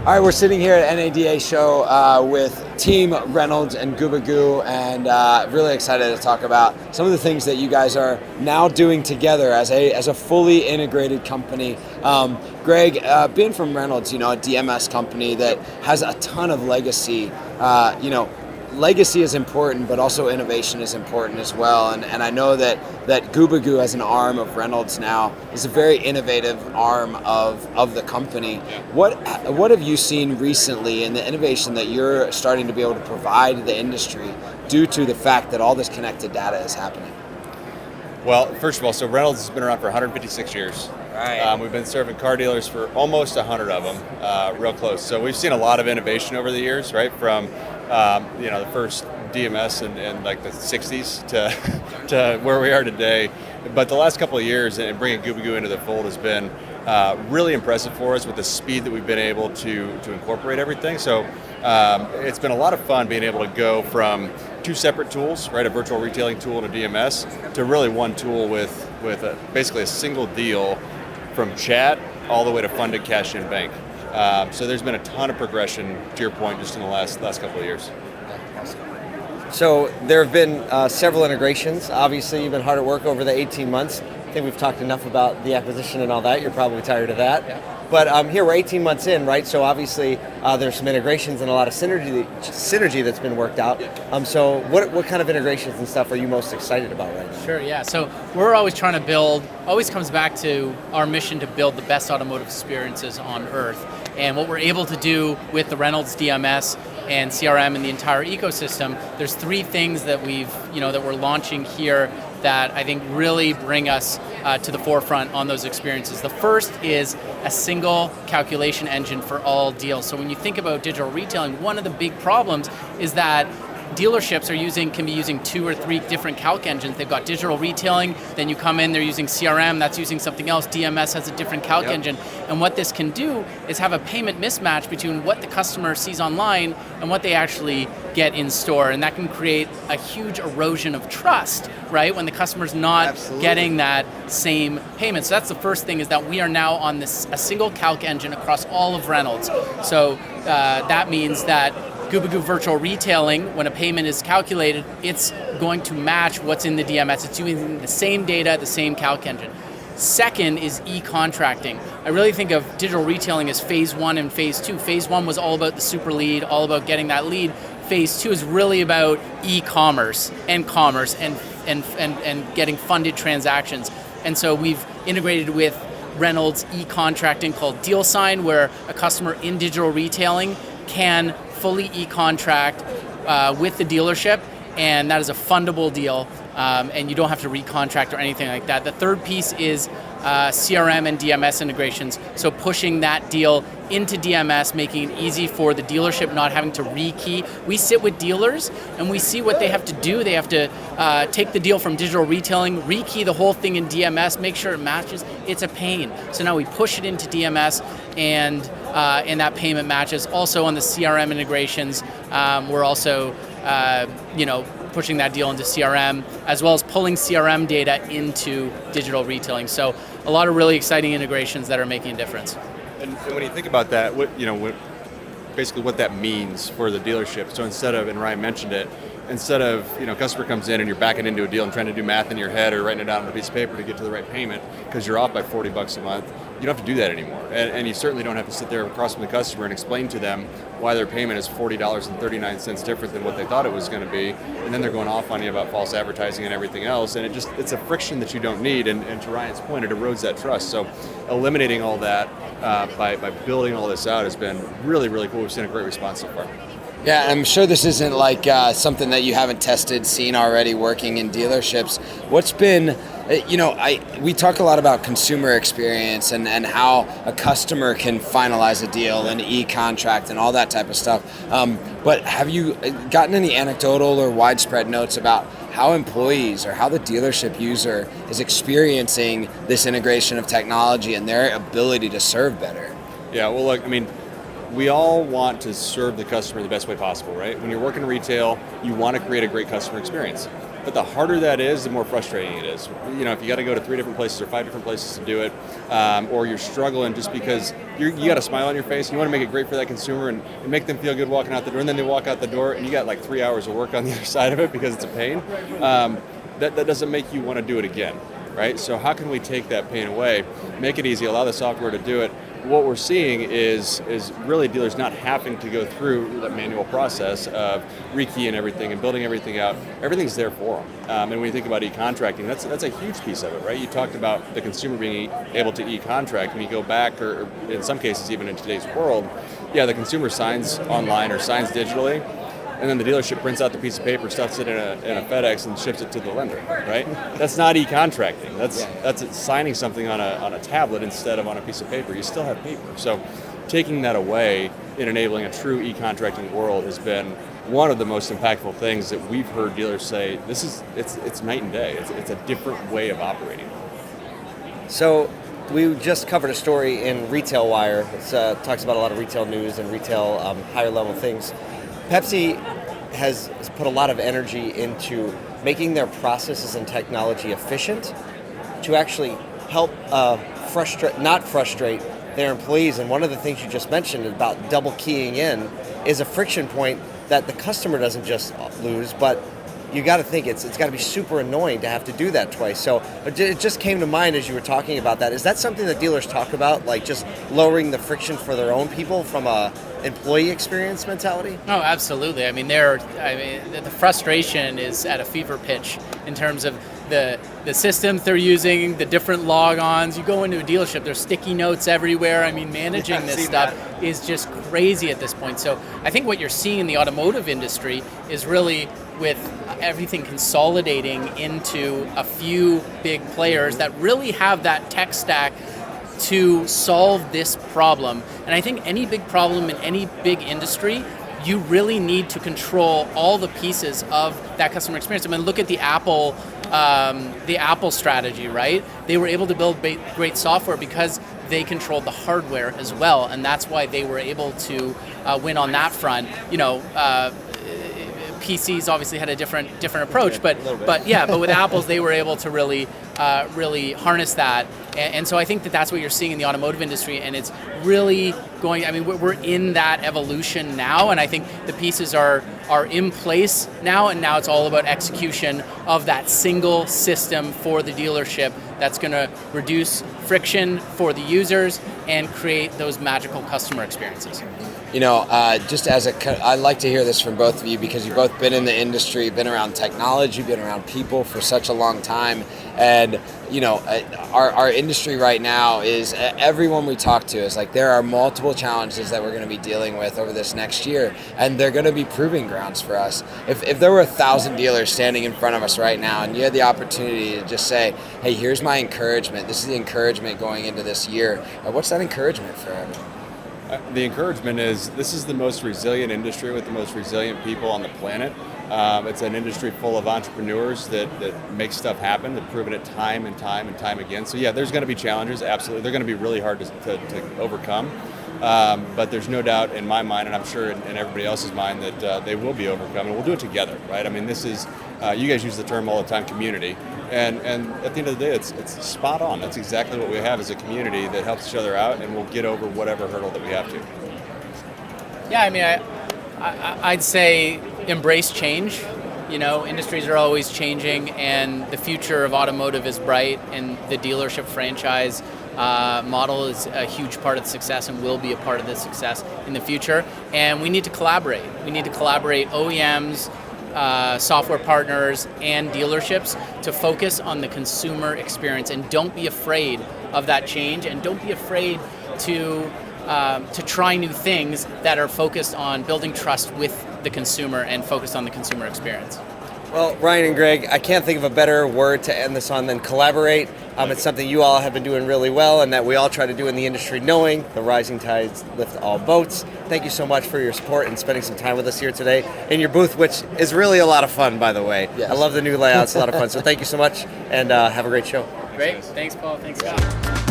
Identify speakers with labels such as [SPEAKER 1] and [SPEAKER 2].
[SPEAKER 1] All right, we're sitting here at NADA show with Team Reynolds and Gubagoo, and really excited to talk about some of the things that you guys are now doing together as a fully integrated company. Greg, being from Reynolds, a DMS company that has a ton of legacy, legacy is important, but also innovation is important as well. And I know that Gubagoo, as an arm of Reynolds now, is a very innovative arm of the company.
[SPEAKER 2] Yeah.
[SPEAKER 1] What have you seen recently in the innovation that you're starting to be able to provide the industry due to the fact that all this connected data is happening?
[SPEAKER 2] Well, first of all, so Reynolds has been around for 156 years.
[SPEAKER 1] Right.
[SPEAKER 2] We've been serving car dealers for almost 100 of them, real close. So we've seen a lot of innovation over the years, right? From the first DMS in like the 60s to where we are today. But the last couple of years, and bringing Gubagoo into the fold has been really impressive for us with the speed that we've been able to incorporate everything. So it's been a lot of fun being able to go from two separate tools, right, a virtual retailing tool and a DMS, to really one tool with basically a single deal from chat all the way to funded cash in bank. So there's been a ton of progression, to your point, just in the last couple of years.
[SPEAKER 3] So there have been several integrations. Obviously, you've been hard at work over the 18 months. I think we've talked enough about the acquisition and all that. You're probably tired of that.
[SPEAKER 1] Yeah.
[SPEAKER 3] But here we're 18 months in, right? So obviously there's some integrations and a lot of synergy that's been worked out. So what kind of integrations and stuff are you most excited about right now?
[SPEAKER 4] Sure, yeah. So we're always trying to build, always comes back to our mission to build the best automotive experiences on earth. And what we're able to do with the Reynolds DMS and CRM and the entire ecosystem, there's three things that that we're launching here that I think really bring us to the forefront on those experiences. The first is a single calculation engine for all deals. So when you think about digital retailing, one of the big problems is that dealerships can be using 2 or 3 different calc engines. They've got digital retailing, then you come in, they're using CRM, that's using something else, DMS has a different calc engine. And what this can do is have a payment mismatch between what the customer sees online and what they actually get in store. And that can create a huge erosion of trust, right? When the customer's not getting that same payment. So that's the first thing, is that we are now on a single calc engine across all of Reynolds. So that means that Gubagoo Virtual Retailing, when a payment is calculated, it's going to match what's in the DMS. It's using the same data, the same calc engine. Second is e-contracting. I really think of digital retailing as phase 1 and phase 2. Phase 1 was all about the super lead, all about getting that lead. Phase 2 is really about e-commerce and commerce and getting funded transactions. And so we've integrated with Reynolds e-contracting called DealSign, where a customer in digital retailing can fully e-contract with the dealership, and that is a fundable deal, and you don't have to recontract or anything like that. The third piece is CRM and DMS integrations, so pushing that deal into DMS, making it easy for the dealership, not having to rekey. We sit with dealers and we see what they have to do. They have to take the deal from digital retailing, rekey the whole thing in DMS, make sure it matches. It's a pain. So now we push it into DMS, and that payment matches. Also on the CRM integrations, we're also pushing that deal into CRM, as well as pulling CRM data into digital retailing. So a lot of really exciting integrations that are making a difference.
[SPEAKER 2] And when you think about that, basically what that means for the dealership. So instead of, and Ryan mentioned it, instead of, customer comes in and you're backing into a deal and trying to do math in your head or writing it down on a piece of paper to get to the right payment because you're off by $40 a month, you don't have to do that anymore. And you certainly don't have to sit there across from the customer and explain to them why their payment is $40.39 different than what they thought it was going to be. And then they're going off on you about false advertising and everything else. And it's a friction that you don't need. And to Ryan's point, it erodes that trust. So eliminating all that by building all this out has been really, really cool. We've seen a great response so far.
[SPEAKER 1] Yeah, I'm sure this isn't like something that you haven't seen already working in dealerships. What's been, we talk a lot about consumer experience and how a customer can finalize a deal and e-contract and all that type of stuff. But have you gotten any anecdotal or widespread notes about how employees or how the dealership user is experiencing this integration of technology and their ability to serve better?
[SPEAKER 2] Yeah, well, look, we all want to serve the customer the best way possible, right? When you're working retail, you want to create a great customer experience. But the harder that is, the more frustrating it is. You know, if you got to go to 3 different places or 5 different places to do it, or you're struggling just because you got a smile on your face, and you want to make it great for that consumer and make them feel good walking out the door, and then they walk out the door and you got like 3 hours of work on the other side of it because it's a pain, that doesn't make you want to do it again, right? So how can we take that pain away, make it easy, allow the software to do it? What we're seeing is really dealers not having to go through the manual process of rekeying everything and building everything out. Everything's there for them. And when you think about e-contracting, that's a huge piece of it, right? You talked about the consumer being able to e-contract. When you go back, or in some cases even in today's world, yeah, the consumer signs online or signs digitally, and then the dealership prints out the piece of paper, stuffs it in a FedEx, and ships it to the lender, right? That's not e-contracting. That's signing something on a tablet instead of on a piece of paper. You still have paper. So taking that away and enabling a true e-contracting world has been one of the most impactful things that we've heard dealers say. It's night and day. It's a different way of operating.
[SPEAKER 3] So we just covered a story in Retail Wire. It talks about a lot of retail news and retail higher level things. Pepsi has put a lot of energy into making their processes and technology efficient to actually help not frustrate their employees. And one of the things you just mentioned about double keying in is a friction point that the customer doesn't just lose, but you got to think it's got to be super annoying to have to do that twice. So it just came to mind as you were talking about that. Is that something that dealers talk about, like just lowering the friction for their own people from a employee experience mentality?
[SPEAKER 4] Oh, absolutely. I mean, the frustration is at a fever pitch in terms of the systems they're using, the different logons. You go into a dealership, there's sticky notes everywhere. I mean, managing this stuff is just crazy at this point. So I think what you're seeing in the automotive industry is really with everything consolidating into a few big players that really have that tech stack to solve this problem. And I think any big problem in any big industry, you really need to control all the pieces of that customer experience. I mean, look at the Apple strategy, right? They were able to build great software because they controlled the hardware as well, and that's why they were able to win on that front. You know, PCs obviously had a different approach, but with Apple's they were able to really harness that, and so I think that's what you're seeing in the automotive industry, and it's really going. I mean, we're in that evolution now, and I think the pieces are in place now, and now it's all about execution of that single system for the dealership that's going to reduce friction for the users and create those magical customer experiences.
[SPEAKER 1] You know, I like to hear this from both of you because you've both been in the industry, been around technology, been around people for such a long time. And, you know, our industry right now is, everyone we talk to is like, there are multiple challenges that we're going to be dealing with over this next year. And they're going to be proving grounds for us. If there were 1,000 dealers standing in front of us right now and you had the opportunity to just say, hey, here's my encouragement. This is the encouragement going into this year. What's that encouragement for everyone?
[SPEAKER 2] The encouragement is this is the most resilient industry with the most resilient people on the planet. It's an industry full of entrepreneurs that make stuff happen, that have proven it time and time and time again. So yeah, there's going to be challenges, absolutely. They're going to be really hard to overcome. But there's no doubt in my mind, and I'm sure in everybody else's mind, that they will be overcome, and we'll do it together, right? I mean, this is, you guys use the term all the time, community. And at the end of the day, it's spot on. That's exactly what we have as a community that helps each other out, and we'll get over whatever hurdle that we have to.
[SPEAKER 4] Yeah, I mean, I'd say embrace change. You know, industries are always changing, and the future of automotive is bright, and the dealership franchise model is a huge part of the success and will be a part of the success in the future. And we need to collaborate. We need to collaborate OEMs, software partners, and dealerships to focus on the consumer experience. And don't be afraid of that change, and don't be afraid to try new things that are focused on building trust with the consumer and focused on the consumer experience.
[SPEAKER 3] Well, Ryan and Greg, I can't think of a better word to end this on than collaborate. It's something you all have been doing really well, and that we all try to do in the industry, knowing the rising tides lift all boats. Thank you so much for your support and spending some time with us here today in your booth, which is really a lot of fun, by the way.
[SPEAKER 1] Yes.
[SPEAKER 3] I love the new layout. It's a lot of fun. So thank you so much, and have a great show.
[SPEAKER 4] Great. Thanks, Paul. Thanks, Scott.